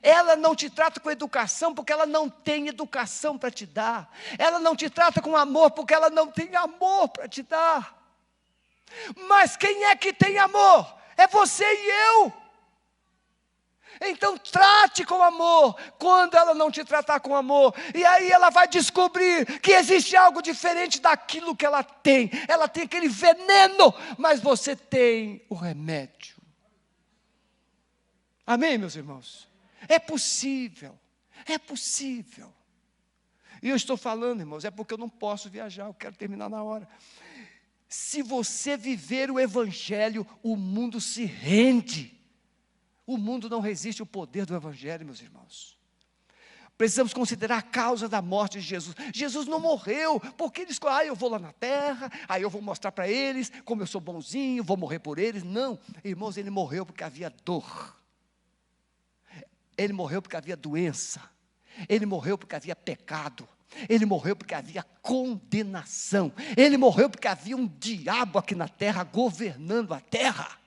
Ela não te trata com educação porque ela não tem educação para te dar. Ela não te trata com amor porque ela não tem amor para te dar. Mas quem é que tem amor? É você e eu. Então trate com amor, quando ela não te tratar com amor, e aí ela vai descobrir que existe algo diferente daquilo que ela tem aquele veneno, mas você tem o remédio. Amém, meus irmãos? É possível, é possível. E eu estou falando, irmãos, é porque eu não posso viajar, eu quero terminar na hora. Se você viver o Evangelho, o mundo se rende. O mundo não resiste ao poder do Evangelho, meus irmãos. Precisamos considerar a causa da morte de Jesus. Jesus não morreu, porque ele escolheu, eu vou lá na terra, aí eu vou mostrar para eles como eu sou bonzinho, vou morrer por eles. Não, irmãos, ele morreu porque havia dor. Ele morreu porque havia doença. Ele morreu porque havia pecado. Ele morreu porque havia condenação. Ele morreu porque havia um diabo aqui na terra governando a terra.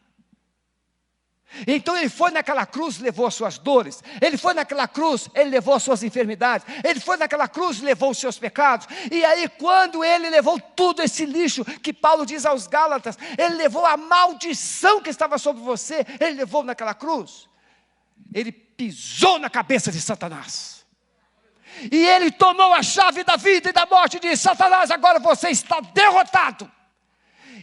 Então ele foi naquela cruz, levou as suas dores. Ele foi naquela cruz, ele levou as suas enfermidades. Ele foi naquela cruz, levou os seus pecados. E aí quando ele levou tudo esse lixo, que Paulo diz aos Gálatas, ele levou a maldição que estava sobre você, ele levou naquela cruz. Ele pisou na cabeça de Satanás. E ele tomou a chave da vida e da morte e disse: Satanás, agora você está derrotado.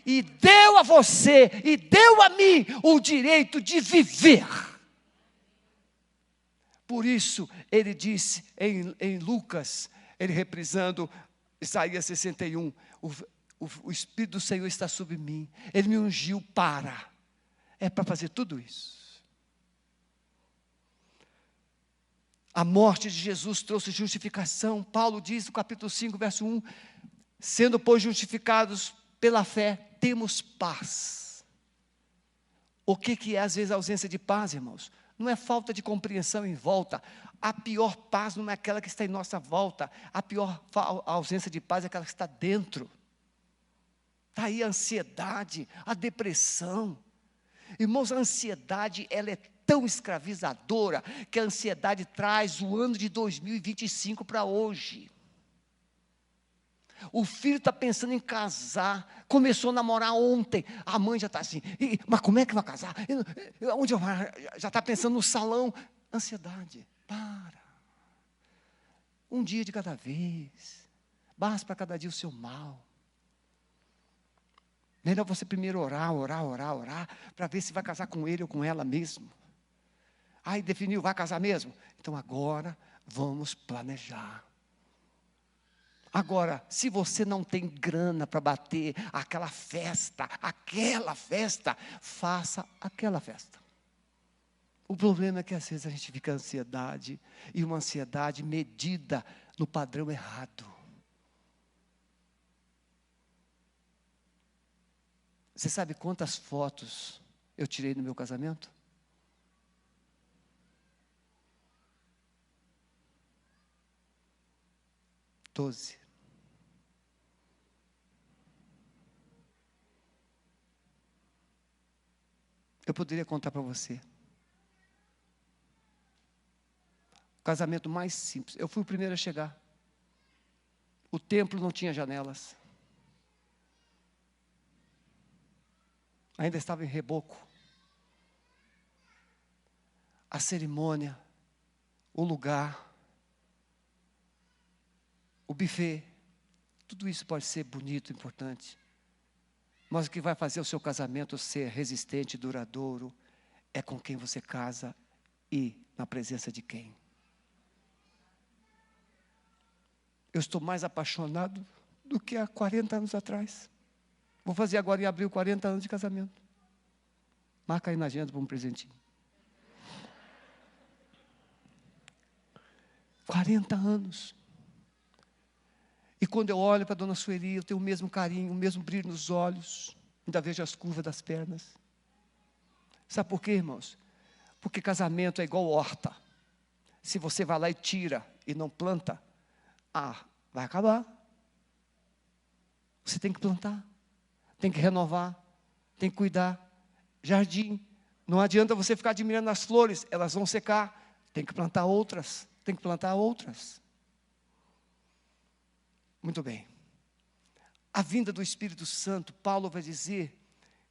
E deu a você, e deu a mim o direito de viver. Por isso, ele disse em Lucas, ele reprisando Isaías 61, o Espírito do Senhor está sobre mim, ele me ungiu para fazer tudo isso. A morte de Jesus trouxe justificação. Paulo diz no capítulo 5, verso 1, sendo, pois, justificados pela fé, temos paz. O que é, às vezes, a ausência de paz, irmãos? Não é falta de compreensão em volta. A pior paz não é aquela que está em nossa volta. A pior ausência de paz é aquela que está dentro. Está aí a ansiedade, a depressão. Irmãos, a ansiedade, ela é tão escravizadora, que a ansiedade traz o ano de 2025 para hoje. O filho está pensando em casar, começou a namorar ontem, a mãe já está assim, mas como é que vai casar? Onde eu vou? Já está pensando no salão. Ansiedade, para. Um dia de cada vez, basta para cada dia o seu mal. Melhor você primeiro orar, para ver se vai casar com ele ou com ela mesmo. Aí definiu, vai casar mesmo? Então agora vamos planejar. Agora, se você não tem grana para bater aquela festa, faça aquela festa. O problema é que às vezes a gente fica ansiedade, e uma ansiedade medida no padrão errado. Você sabe quantas fotos eu tirei no meu casamento? 12. Eu poderia contar para você. O casamento mais simples. Eu fui o primeiro a chegar. O templo não tinha janelas. Ainda estava em reboco. A cerimônia, o lugar, o buffet, tudo isso pode ser bonito, importante. Mas o que vai fazer o seu casamento ser resistente e duradouro é com quem você casa e na presença de quem. Eu estou mais apaixonado do que há 40 anos atrás. Vou fazer agora em abril 40 anos de casamento. Marca aí na agenda para um presentinho. 40 anos. E quando eu olho para a dona Sueli, eu tenho o mesmo carinho, o mesmo brilho nos olhos. Ainda vejo as curvas das pernas. Sabe por quê, irmãos? Porque casamento é igual horta. Se você vai lá e tira e não planta, vai acabar. Você tem que plantar, tem que renovar, tem que cuidar. Jardim, não adianta você ficar admirando as flores, elas vão secar. Tem que plantar outras, Muito bem. A vinda do Espírito Santo, Paulo vai dizer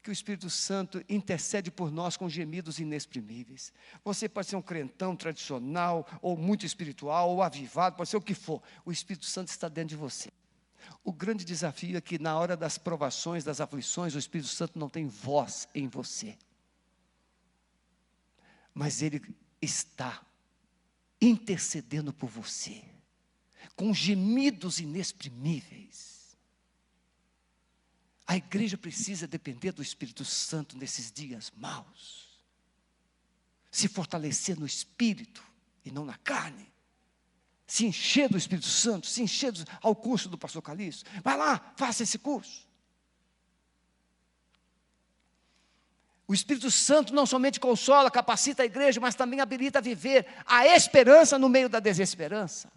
que o Espírito Santo intercede por nós com gemidos inexprimíveis. Você pode ser um crentão tradicional, ou muito espiritual, ou avivado, pode ser o que for. O Espírito Santo está dentro de você. O grande desafio é que na hora das provações, das aflições, o Espírito Santo não tem voz em você. Mas Ele está intercedendo por você, com gemidos inexprimíveis. A igreja precisa depender do Espírito Santo nesses dias maus, se fortalecer no Espírito e não na carne, se encher do Espírito Santo, se encher ao curso do pastor Calixto. Vai lá, faça esse curso. O Espírito Santo não somente consola, capacita a igreja, mas também habilita a viver a esperança no meio da desesperança.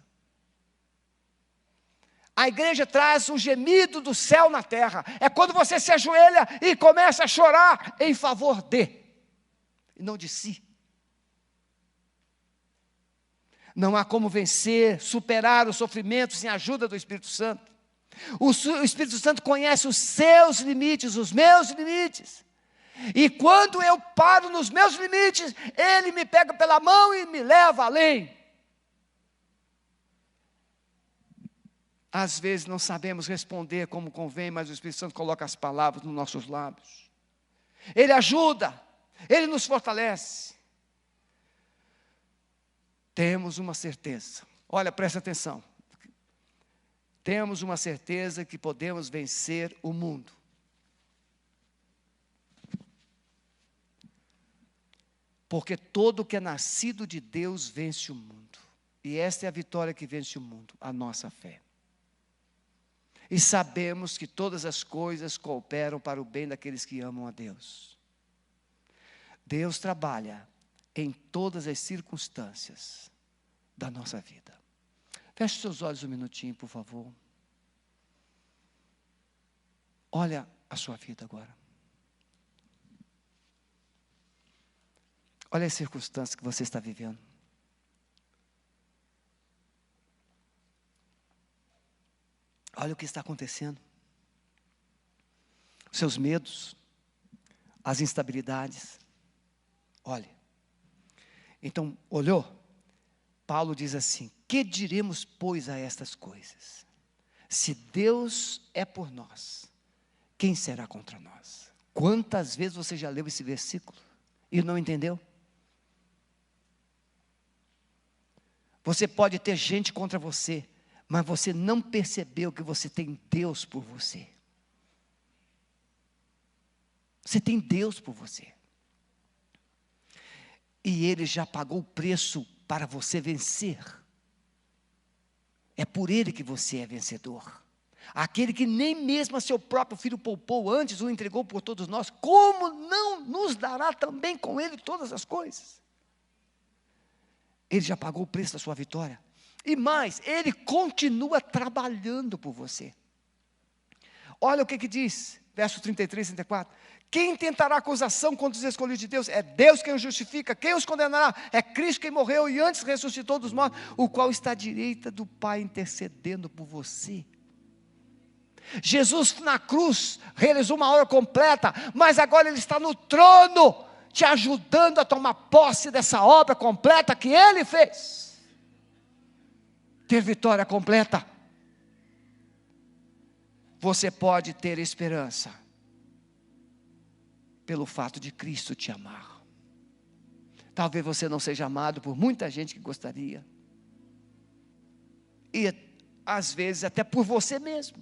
A igreja traz o gemido do céu na terra. É quando você se ajoelha e começa a chorar em favor de, e não de si. Não há como vencer, superar o sofrimento sem a ajuda do Espírito Santo. O Espírito Santo conhece os seus limites, os meus limites. E quando eu paro nos meus limites, Ele me pega pela mão e me leva além. Às vezes não sabemos responder como convém, mas o Espírito Santo coloca as palavras nos nossos lábios. Ele ajuda, Ele nos fortalece. Temos uma certeza, olha, presta atenção. Temos uma certeza que podemos vencer o mundo. Porque todo que é nascido de Deus vence o mundo. E esta é a vitória que vence o mundo, a nossa fé. E sabemos que todas as coisas cooperam para o bem daqueles que amam a Deus. Deus trabalha em todas as circunstâncias da nossa vida. Feche seus olhos um minutinho, por favor. Olha a sua vida agora. Olha as circunstâncias que você está vivendo. Olha o que está acontecendo. Os seus medos, as instabilidades. Olha. Então, olhou? Paulo diz assim: que diremos, pois, a estas coisas? Se Deus é por nós, quem será contra nós? Quantas vezes você já leu esse versículo e não entendeu? Você pode ter gente contra você, mas você não percebeu que você tem Deus por você. Você tem Deus por você. E Ele já pagou o preço para você vencer. É por Ele que você é vencedor. Aquele que nem mesmo a seu próprio Filho poupou, antes o entregou por todos nós, como não nos dará também com Ele todas as coisas? Ele já pagou o preço da sua vitória. E mais, Ele continua trabalhando por você. Olha o que diz, verso 33 e 34. Quem tentará acusação contra os escolhidos de Deus? É Deus quem os justifica. Quem os condenará? É Cristo quem morreu e antes ressuscitou dos mortos, o qual está à direita do Pai intercedendo por você. Jesus na cruz realizou uma obra completa, mas agora Ele está no trono, te ajudando a tomar posse dessa obra completa que Ele fez. Ter vitória completa. Você pode ter esperança pelo fato de Cristo te amar. Talvez você não seja amado por muita gente que gostaria. E às vezes até por você mesmo.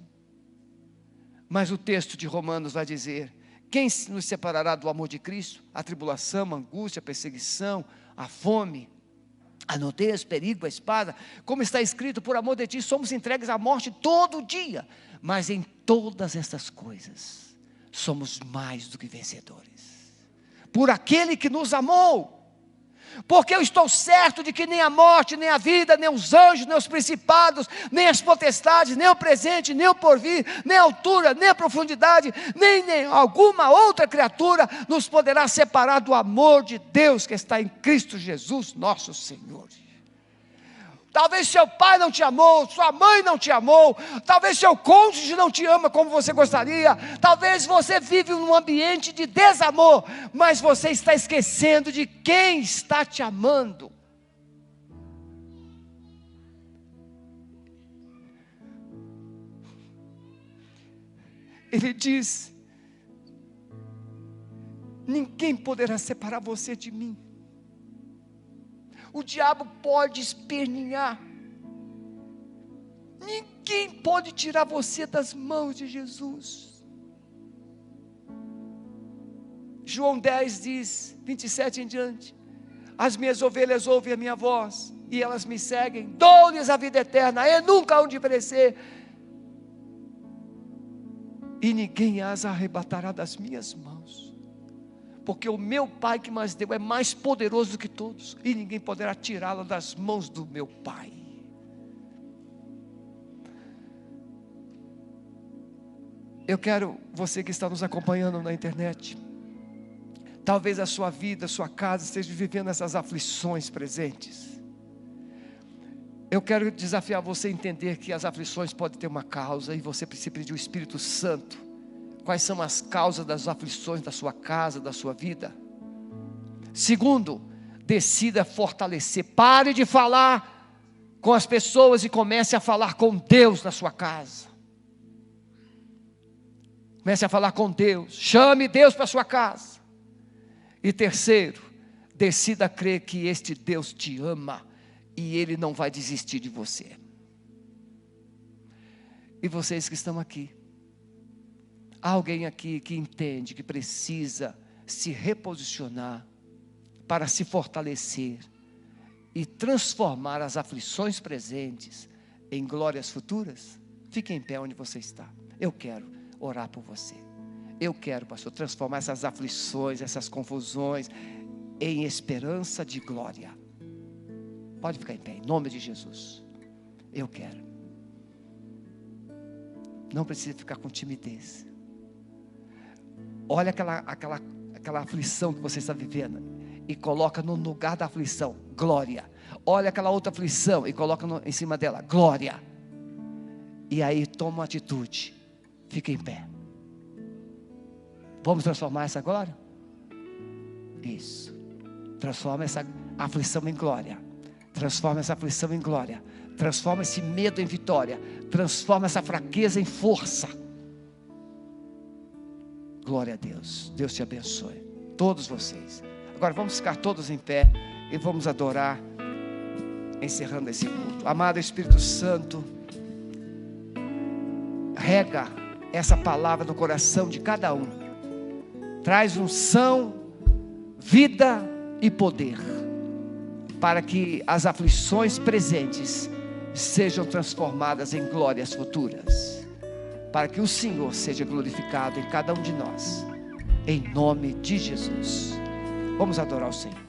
Mas o texto de Romanos vai dizer: quem nos separará do amor de Cristo? A tribulação, a angústia, a perseguição, a fome, a nudez, perigo, a espada. Como está escrito, por amor de ti somos entregues à morte todo dia. Mas em todas estas coisas somos mais do que vencedores, por aquele que nos amou. Porque eu estou certo de que nem a morte, nem a vida, nem os anjos, nem os principados, nem as potestades, nem o presente, nem o porvir, nem a altura, nem a profundidade, nem alguma outra criatura nos poderá separar do amor de Deus que está em Cristo Jesus, nosso Senhor. Talvez seu pai não te amou, sua mãe não te amou, talvez seu cônjuge não te ama como você gostaria, talvez você vive num ambiente de desamor, mas você está esquecendo de quem está te amando. Ele diz: ninguém poderá separar você de mim. o diabo pode espernear. Ninguém pode tirar você das mãos de Jesus. João 10 diz, 27 em diante: as minhas ovelhas ouvem a minha voz, e elas me seguem, dou-lhes a vida eterna, e nunca hão de perecer, e ninguém as arrebatará das minhas mãos, porque o meu Pai que mais deu é mais poderoso do que todos, e ninguém poderá tirá-la das mãos do meu Pai. Eu quero, você que está nos acompanhando na internet, talvez a sua vida, a sua casa esteja vivendo essas aflições presentes. Eu quero desafiar você a entender que as aflições podem ter uma causa, e você precisa pedir o Espírito Santo. Quais são as causas das aflições da sua casa, da sua vida? Segundo, decida fortalecer. Pare de falar com as pessoas e comece a falar com Deus na sua casa. Comece a falar com Deus. Chame Deus para a sua casa. E terceiro, decida crer que este Deus te ama e Ele não vai desistir de você. E vocês que estão aqui, há alguém aqui que entende que precisa se reposicionar para se fortalecer e transformar as aflições presentes em glórias futuras? Fique em pé onde você está. Eu quero orar por você. Eu quero, pastor, transformar essas aflições, essas confusões em esperança de glória. Pode ficar em pé, em nome de Jesus. Eu quero. Não precisa ficar com timidez. Olha aquela aflição que você está vivendo e coloca no lugar da aflição, glória. Olha aquela outra aflição e coloca em cima dela, glória. E aí toma uma atitude. Fica em pé. Vamos transformar essa glória? Isso. Transforma essa aflição em glória. Transforma essa aflição em glória. Transforma esse medo em vitória. Transforma essa fraqueza em força. Glória a Deus. Deus te abençoe. Todos vocês. Agora vamos ficar todos em pé e vamos adorar, encerrando esse culto. Amado Espírito Santo, rega essa palavra no coração de cada um. Traz unção, vida e poder, para que as aflições presentes sejam transformadas em glórias futuras, para que o Senhor seja glorificado em cada um de nós, em nome de Jesus. Vamos adorar o Senhor.